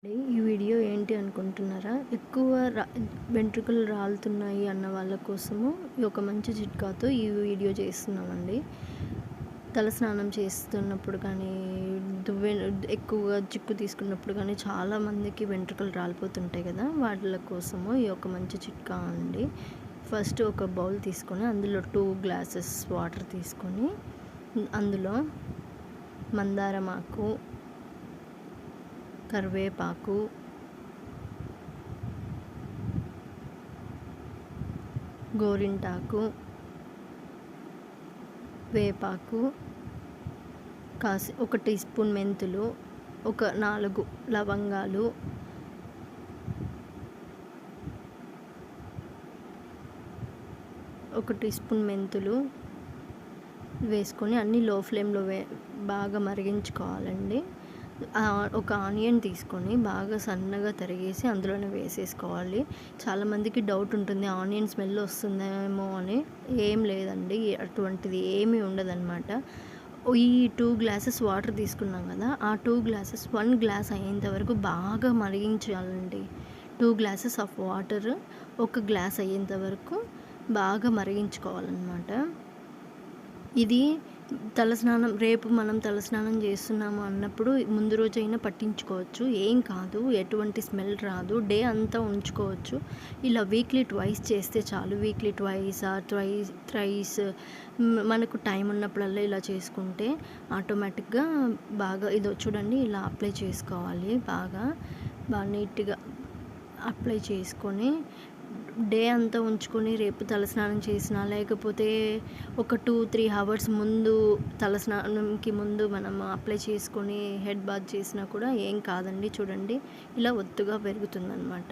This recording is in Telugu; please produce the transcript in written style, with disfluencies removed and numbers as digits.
ఈ వీడియో ఏంటి అనుకుంటున్నారా? ఎక్కువ వెంట్రుకలు రాలుతున్నాయి అన్న వాళ్ళ కోసము ఈ ఒక మంచి చిట్కాతో ఈ వీడియో చేస్తున్నామండి. తలస్నానం చేస్తున్నప్పుడు కానీ, దువ్వె ఎక్కువగా చిక్కు తీసుకున్నప్పుడు కానీ చాలామందికి వెంట్రుకలు రాలిపోతుంటాయి కదా! వాళ్ళ కోసము ఈ ఒక మంచి చిట్కా అండి. ఫస్ట్ ఒక బౌల్ తీసుకొని అందులో 2 గ్లాసెస్ వాటర్ తీసుకొని అందులో మందారం ఆకు, కరివేపాకు, గోరింటాకు, వేపాకు, ఒక టీ స్పూన్ మెంతులు, ఒక 4 లవంగాలు, ఒక టీ స్పూన్ మెంతులు వేసుకొని అన్నీ లో ఫ్లేమ్లో బాగా మరిగించుకోవాలండి. ఒక ఆనియన్ తీసుకొని బాగా సన్నగా తరిగేసి అందులోనే వేసేసుకోవాలి. చాలామందికి డౌట్ ఉంటుంది, ఆనియన్ స్మెల్ వస్తుందేమో అని. ఏం లేదండి, అటువంటిది ఏమీ ఉండదన్నమాట. ఈ 2 గ్లాసెస్ వాటర్ తీసుకున్నాం కదా, ఆ 2 గ్లాసెస్ 1 గ్లాస్ అయ్యేంత వరకు బాగా మరిగించాలండి. 2 గ్లాసెస్ ఆఫ్ వాటర్ 1 గ్లాస్ అయ్యేంత వరకు బాగా మరిగించుకోవాలన్నమాట. ఇది రేపు మనం తలస్నానం చేస్తున్నాము అన్నప్పుడు ముందు రోజైనా పట్టించుకోవచ్చు, ఏం కాదు, ఎటువంటి స్మెల్ రాదు, డే అంతా ఉంచుకోవచ్చు. ఇలా వీక్లీ ట్వైస్ చేస్తే చాలు. వీక్లీ ట్వైస్ ఆర్ థ్రైస్ మనకు టైం ఉన్నప్పుడల్లా ఇలా చేసుకుంటే ఆటోమేటిక్గా బాగా ఇదో చూడండి, ఇలా అప్లై చేసుకోవాలి. బాగా నీట్గా అప్లై చేసుకొని డే అంతా ఉంచుకొని రేపు తలస్నానం చేసినా, లేకపోతే ఒక 2-3 అవర్స్ ముందు తలస్నానంకి ముందు మనం అప్లై చేసుకొని హెడ్ బాత్ చేసినా కూడా ఏం కాదండి. చూడండి, ఇలా ఒత్తుగా పెరుగుతుందన్నమాట.